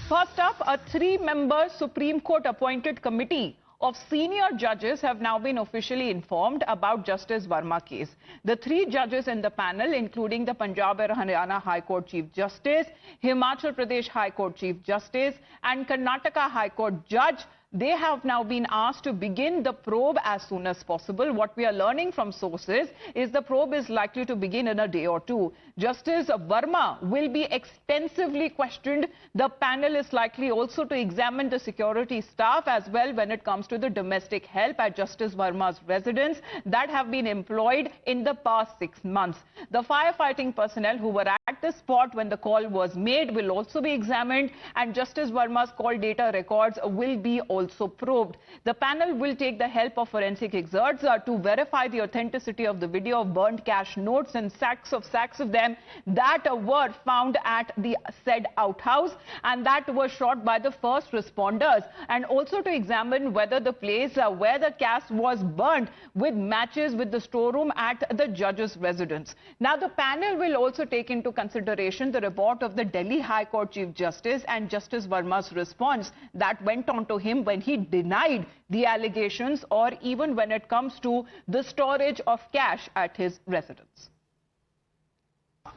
First up, a three-member Supreme Court appointed committee of senior judges have now been officially informed about Justice Varma case. The three judges in the panel, including the Punjab and Haryana High Court Chief Justice, Himachal Pradesh High Court Chief Justice and Karnataka High Court Judge, they have now been asked to begin the probe as soon as possible. What we are learning from sources is the probe is likely to begin in a day or two. Justice Varma will be extensively questioned. The panel is likely also to examine the security staff as well when it comes to the domestic help at Justice Varma's residence that have been employed in the past 6 months. The firefighting personnel who were at the spot when the call was made will also be examined, and Justice Varma's call data records will be also probed. The panel will take the help of forensic experts to verify the authenticity of the video of burnt cash notes and sacks of them that were found at the said outhouse and that were shot by the first responders, and also to examine whether the place where the cash was burnt with matches with the storeroom at the judge's residence. Now, the panel will also take into consideration the report of the Delhi High Court Chief Justice and Justice Varma's response that went on to him when he denied the allegations, or even when it comes to the storage of cash at his residence.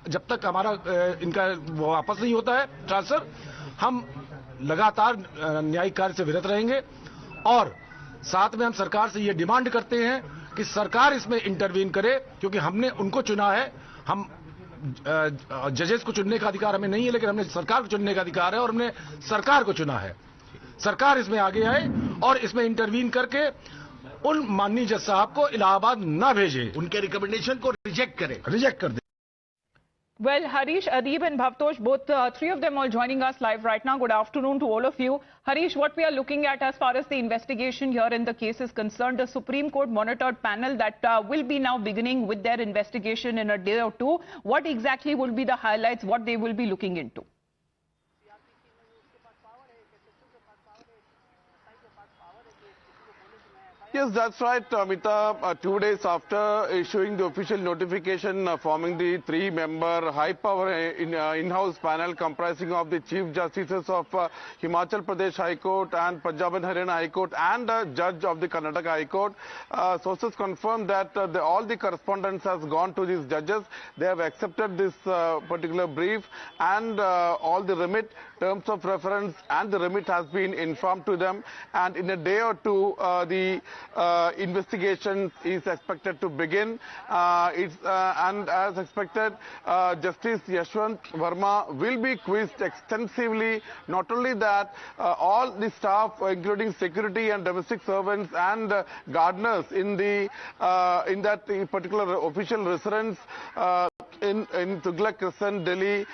जब तक हमारा इनका वापस नहीं होता है transfer, हम लगातार न्यायिक कार्य से विरत रहेंगे और साथ में हम सरकार से ये डिमांड करते हैं कि सरकार इसमें इंटरवीन करे, क्योंकि हमने उनको चुना है। हम जजेस को चुनने का अधिकार हमें नहीं है, लेकिन हमने सरकार को चुनने का अधिकार है और हमने सरकार को चुना है। सरकार इसमें आगे आए और इसमें इंटरवीन करके उन माननीय जज साहब को इलाहाबाद न भेजे, उनके रिकमेंडेशन को रिजेक्ट कर दे। Well, Harish, Adeeb and Bhavtosh, both three of them all joining us live right now. Good afternoon to all of you. Harish, what we are looking at as far as the investigation here in the case is concerned, a Supreme Court monitored panel that will be now beginning with their investigation in a day or two. What exactly will be the highlights, what they will be looking into? Yes, that's right, Amita. 2 days after issuing the official notification forming the three-member high-power in-house panel comprising of the Chief Justices of Himachal Pradesh High Court and Punjab and Haryana High Court and a judge of the Karnataka High Court, sources confirm that all the correspondence has gone to these judges. They have accepted this particular brief, and all the remit, terms of reference and the remit has been informed to them, and in a day or two the investigation is expected to begin. And as expected, Justice Yashwant Varma will be quizzed extensively. Not only that, all the staff, including security and domestic servants and gardeners in that particular official residence in Tughlaq Crescent, Delhi,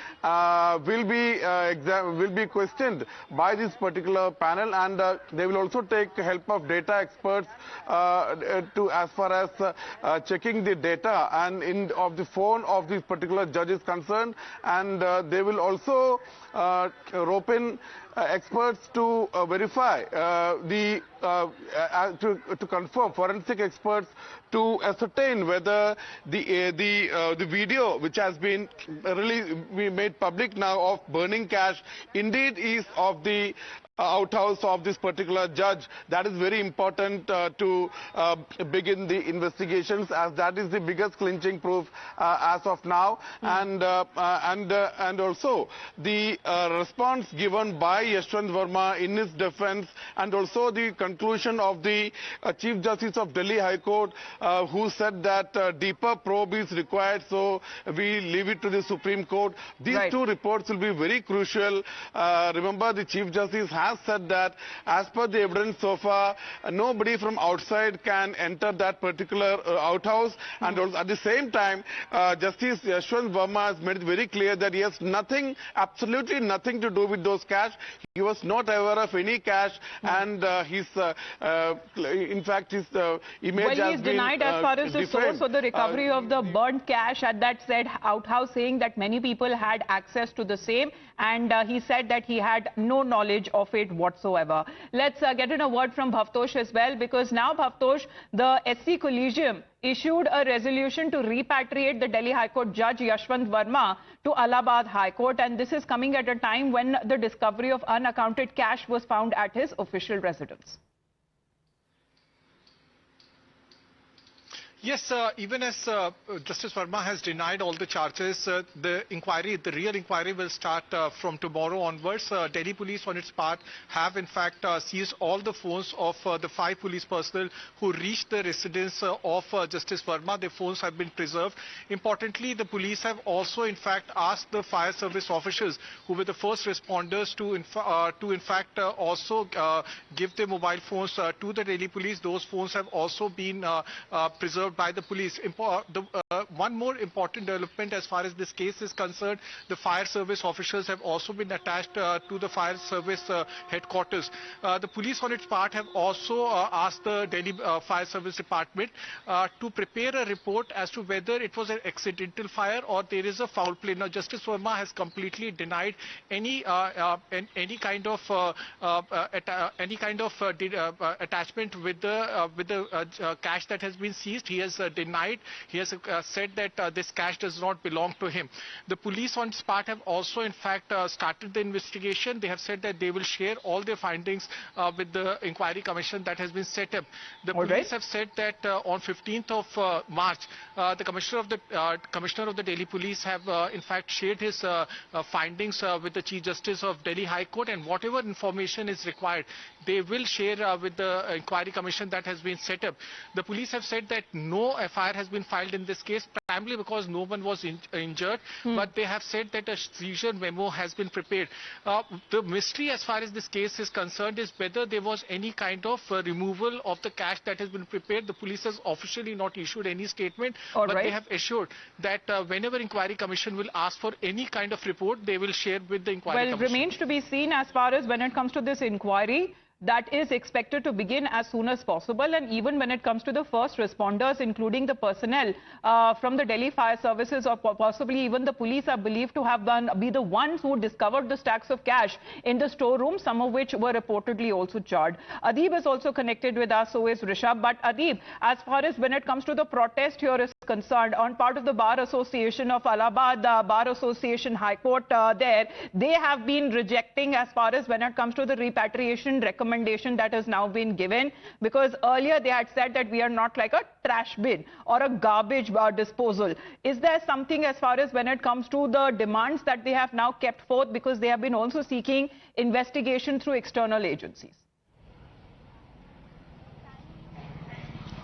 will be questioned by this particular panel, and they will also take help of data experts as far as checking the data and of the phone of this particular judge is concerned, and they will also rope in experts to verify to confirm, forensic experts to ascertain whether the video which has been made public now of burning cash indeed is of the outhouse of this particular judge. That is very important to begin the investigations, as that is the biggest clinching proof as of now. And also the response given by Yashwant Varma in his defense, and also the conclusion of the Chief Justice of Delhi High Court, who said that deeper probe is required, so we leave it to the Supreme Court. These two reports will be very crucial. Remember, the Chief Justice has said that as per the evidence so far, nobody from outside can enter that particular outhouse, and also at the same time Justice Yashwant Varma has made it very clear that he has nothing, absolutely nothing to do with those cash. He was not aware of any cash, and in fact his image has been denied as far as the source for the recovery of the burnt cash at that said outhouse, saying that many people had access to the same, and he said that he had no knowledge of it. faith whatsoever. Let's get in a word from Bhavtosh as well, because now, Bhavtosh, the SC Collegium issued a resolution to repatriate the Delhi High Court Judge Yashwant Varma to Allahabad High Court, and this is coming at a time when the discovery of unaccounted cash was found at his official residence. Yes, even as Justice Varma has denied all the charges, the real inquiry will start from tomorrow onwards. Delhi police on its part have in fact seized all the phones of the 5 police personnel who reached the residence of Justice Varma. Their phones have been preserved. Importantly, the police have also in fact asked the fire service officials who were the first responders to in fact also give their mobile phones to the Delhi police. Those phones have also been preserved by the police. One more important development as far as this case is concerned, the fire service officials have also been attached to the fire service headquarters. The police on its part have also asked the Delhi Fire Service Department to prepare a report as to whether it was an accidental fire or there is a foul play. Now, Justice Verma has completely denied any kind of attachment with the cash that has been seized. He has denied. He has said that this cash does not belong to him. The police on its part have also in fact started the investigation. They have said that they will share all their findings with the inquiry commission that has been set up. The police have said that on 15th of March, the commissioner of the Delhi Police have in fact shared his findings with the Chief Justice of Delhi High Court, and whatever information is required, they will share with the inquiry commission that has been set up. The police have said that no FIR has been filed in this case, primarily because no one was injured, but they have said that a seizure memo has been prepared. The mystery as far as this case is concerned is whether there was any kind of removal of the cash that has been prepared. The police has officially not issued any statement, but they have assured that whenever inquiry commission will ask for any kind of report, they will share with the inquiry commission. Well, it remains to be seen as far as when it comes to this inquiry. That is expected to begin as soon as possible, and even when it comes to the first responders, including the personnel from the Delhi Fire Services or possibly even the police, are believed to have be the ones who discovered the stacks of cash in the storeroom, some of which were reportedly also charred. Adib is also connected with us, so is Rishabh. But Adib, as far as when it comes to the protest here is concerned, on part of the Bar Association of Allahabad, the Bar Association High Court they have been rejecting as far as when it comes to the repatriation recommendation that has now been given, because earlier they had said that we are not like a trash bin or a garbage disposal. Is there something as far as when it comes to the demands that they have now kept forth, because they have been also seeking investigation through external agencies?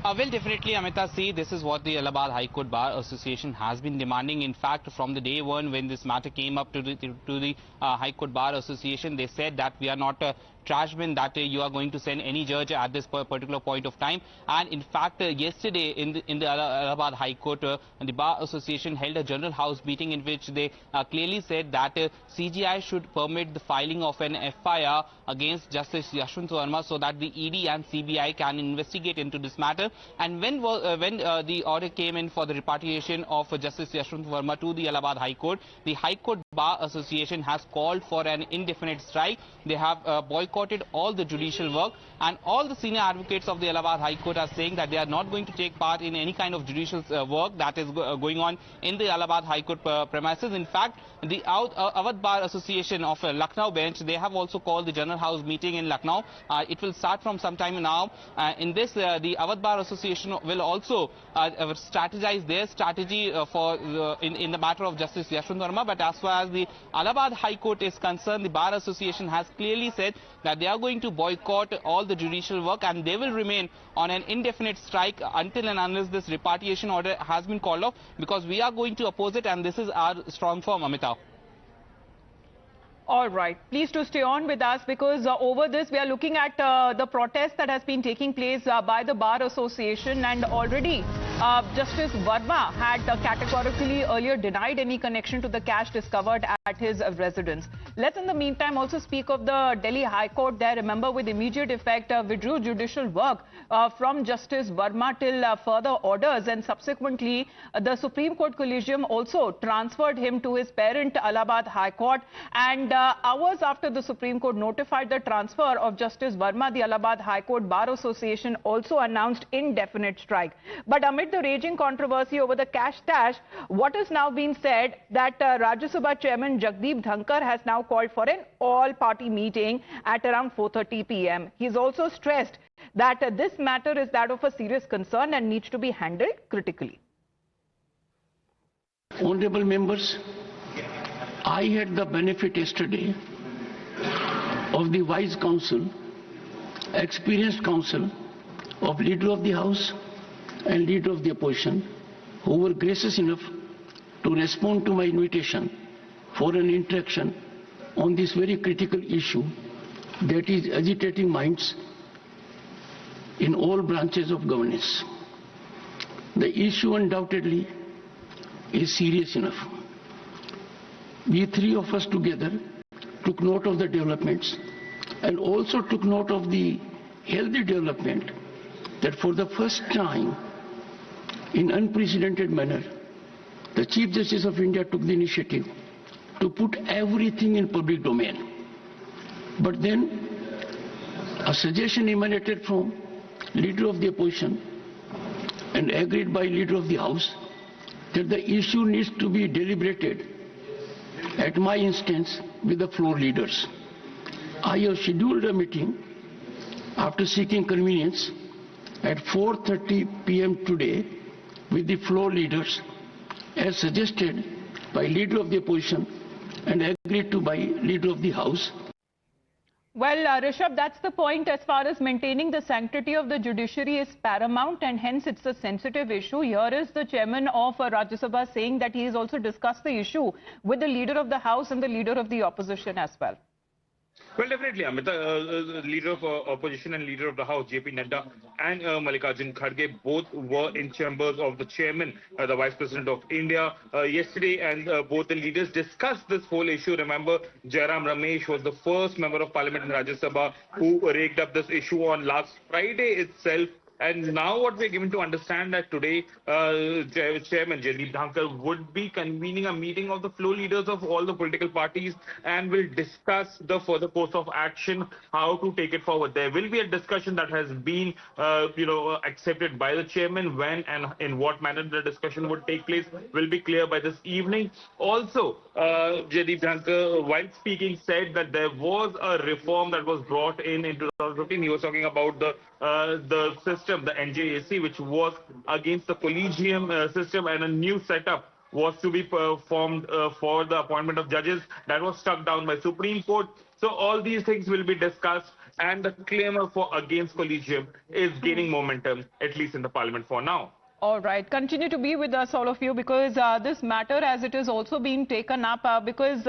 Well, definitely, Amita, see, this is what the Allahabad High Court Bar Association has been demanding. In fact, from the day one when this matter came up to the High Court Bar Association, they said that we are not trash bin that you are going to send any judge at this particular point of time. And in fact, yesterday in the Allahabad High Court, the Bar Association held a general house meeting in which they clearly said that CGI should permit the filing of an FIR against Justice Yashwant Verma so that the ED and CBI can investigate into this matter. And when the order came in for the repatriation of Justice Yashwant Verma to the Allahabad High Court, the High Court Bar Association has called for an indefinite strike. They have boycotted all the judicial work, and all the senior advocates of the Allahabad High Court are saying that they are not going to take part in any kind of judicial work that is going on in the Allahabad High Court premises. In fact, the Awadh Bar Association of Lucknow bench, they have also called the general house meeting in Lucknow. It will start from some time now. In this, the Awadh Bar Association will also strategize their strategy in the matter of Justice Yashwant Verma. But as far as the Allahabad High Court is concerned, the Bar Association has clearly said that they are going to boycott all the judicial work, and they will remain on an indefinite strike until and unless this repatriation order has been called off, because we are going to oppose it, and this is our strong form, Amita. All right. Please to stay on with us, because over this we are looking at the protest that has been taking place by the Bar Association, and already Justice Varma had categorically earlier denied any connection to the cash discovered at his residence. Let's in the meantime also speak of the Delhi High Court there. Remember, with immediate effect, withdrew judicial work from Justice Varma till further orders, and subsequently the Supreme Court Collegium also transferred him to his parent Allahabad High Court. And hours after the Supreme Court notified the transfer of Justice Varma, the Allahabad High Court Bar Association also announced indefinite strike. But amid the raging controversy over the cash stash, what is now being said that Rajya Sabha Chairman Jagdeep Dhankar has now called for an all-party meeting at around 4:30 p.m. He's also stressed that this matter is that of a serious concern and needs to be handled critically. Honorable members, I had the benefit yesterday of the wise counsel, experienced counsel of Leader of the House and Leader of the Opposition, who were gracious enough to respond to my invitation for an interaction on this very critical issue that is agitating minds in all branches of governance. The issue undoubtedly is serious enough. We three of us together took note of the developments and also took note of the healthy development that for the first time in unprecedented manner, the Chief Justice of India took the initiative to put everything in public domain. But then a suggestion emanated from Leader of the Opposition and agreed by Leader of the House that the issue needs to be deliberated at my instance with the floor leaders. I have scheduled a meeting after seeking convenience at 4:30 p.m. today with the floor leaders as suggested by Leader of the Opposition and agreed to by Leader of the House. Well, Rishabh, that's the point. As far as maintaining the sanctity of the judiciary is paramount, and hence it's a sensitive issue. Here is the chairman of Rajya Sabha saying that he has also discussed the issue with the Leader of the House and the Leader of the Opposition as well. Well, definitely, Amita, Leader of Opposition and Leader of the House, JP Nadda and Mallikarjun Kharge, both were in chambers of the Chairman, the Vice President of India, yesterday, and both the leaders discussed this whole issue. Remember, Jairam Ramesh was the first member of Parliament in Rajya Sabha who raked up this issue on last Friday itself. And now what we're given to understand that today, Chairman Jagdeep Dhankar would be convening a meeting of the floor leaders of all the political parties and will discuss the further course of action, how to take it forward. There will be a discussion that has been, accepted by the Chairman. When and in what manner the discussion would take place will be clear by this evening. Also, Jagdeep Dhankar, while speaking, said that there was a reform that was brought in 2015. He was talking about the system, the NJAC, which was against the collegium system, and a new setup was to be formed for the appointment of judges. That was struck down by Supreme Court. So all these things will be discussed, and the clamour for against collegium is gaining momentum, at least in the Parliament for now. All right, continue to be with us, all of you, because this matter, as it is also being taken up, because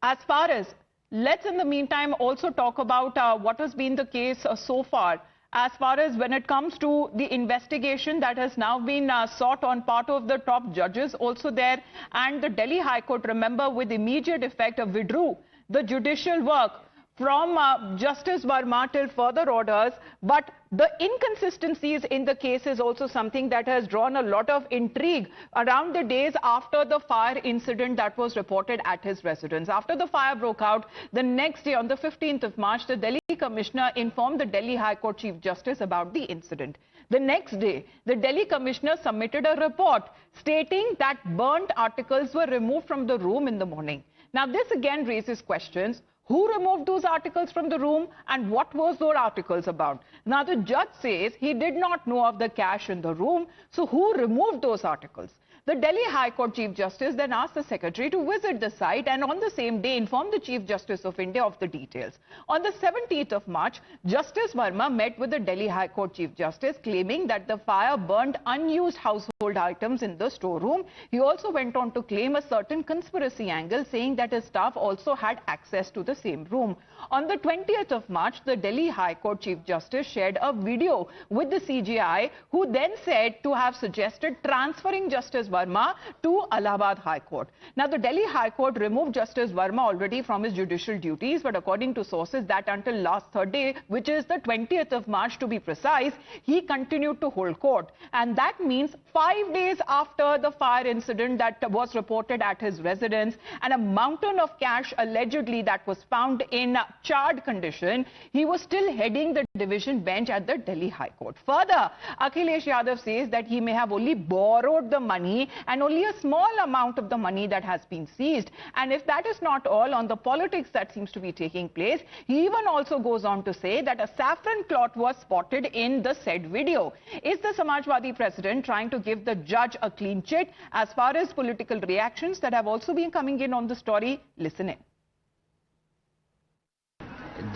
as far as let's in the meantime also talk about what has been the case so far as far as when it comes to the investigation that has now been sought on part of the top judges also there, and the Delhi High Court, remember, with immediate effect withdrew the judicial work from Justice Varma till further orders. But the inconsistencies in the case is also something that has drawn a lot of intrigue around the days after the fire incident that was reported at his residence. After the fire broke out, the next day on the 15th of March, the Delhi Commissioner informed the Delhi High Court Chief Justice about the incident. The next day, the Delhi Commissioner submitted a report stating that burnt articles were removed from the room in the morning. Now, this again raises questions. Who removed those articles from the room, and what was those articles about? Now, the judge says he did not know of the cash in the room, so who removed those articles? The Delhi High Court Chief Justice then asked the Secretary to visit the site and on the same day inform the Chief Justice of India of the details. On the 17th of March, Justice Varma met with the Delhi High Court Chief Justice claiming that the fire burned unused household items in the storeroom. He also went on to claim a certain conspiracy angle, saying that his staff also had access to the same room. On the 20th of March, the Delhi High Court Chief Justice shared a video with the CJI, who then said to have suggested transferring Justice Varma to Allahabad High Court. Now, the Delhi High Court removed Justice Varma already from his judicial duties, but according to sources that until last Thursday, which is the 20th of March to be precise, he continued to hold court. And that means 5 days after the fire incident that was reported at his residence and a mountain of cash allegedly that was found in charred condition, he was still heading the division bench at the Delhi High Court. Further, Akhilesh Yadav says that he may have only borrowed the money and only a small amount of the money that has been seized. And if that is not all, on the politics that seems to be taking place, he even also goes on to say that a saffron cloth was spotted in the said video. Is the Samajwadi president trying to give the judge a clean chit? As far as political reactions that have also been coming in on the story, listen in.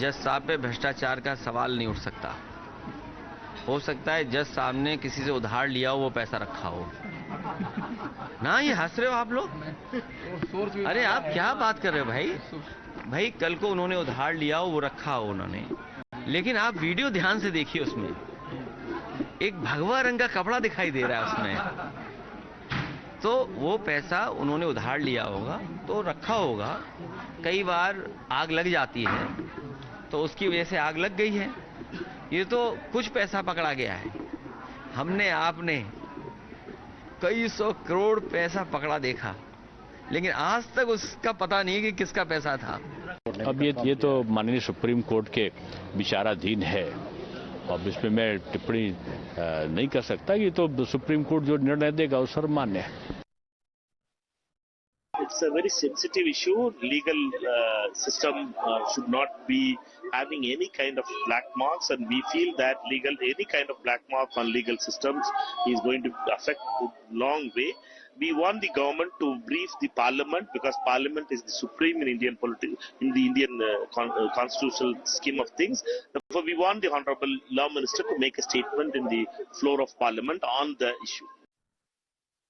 जज साहब पे भ्रष्टाचार का सवाल नहीं उठ सकता। हो सकता है जज साहब ने किसी से उधार लिया हो, वो पैसा रखा हो ना। ये हंस रहे हो आप लोग? अरे आप क्या बात कर रहे हो भाई? कल को उन्होंने उधार लिया हो, वो रखा हो उन्होंने, लेकिन आप वीडियो ध्यान से देखिए, उसमें एक भगवा रंग का कपड़ा दिखाई दे रहा है उसमें। तो वो पैसा उन्होंने उधार लिया होगा तो रखा होगा। कई बार आग लग जाती है तो उसकी वजह से आग लग गई है। ये तो कुछ पैसा पकड़ा गया है, हमने आपने कई सौ करोड़ पैसा पकड़ा देखा, लेकिन आज तक उसका पता नहीं है कि किसका पैसा था। अब ये तो माननीय सुप्रीम कोर्ट के विचाराधीन है। अब इसमें मैं टिप्पणी नहीं कर सकता। ये तो सुप्रीम कोर्ट जो निर्णय देगा वो सर्वमान्य है। It's a very sensitive issue. Legal system should not be having any kind of black marks, and we feel that any kind of black mark on legal systems is going to affect a long way. We want the government to brief the parliament, because parliament is the supreme in Indian politics, in the Indian constitutional scheme of things. Therefore, we want the honorable law minister to make a statement in the floor of parliament on the issue.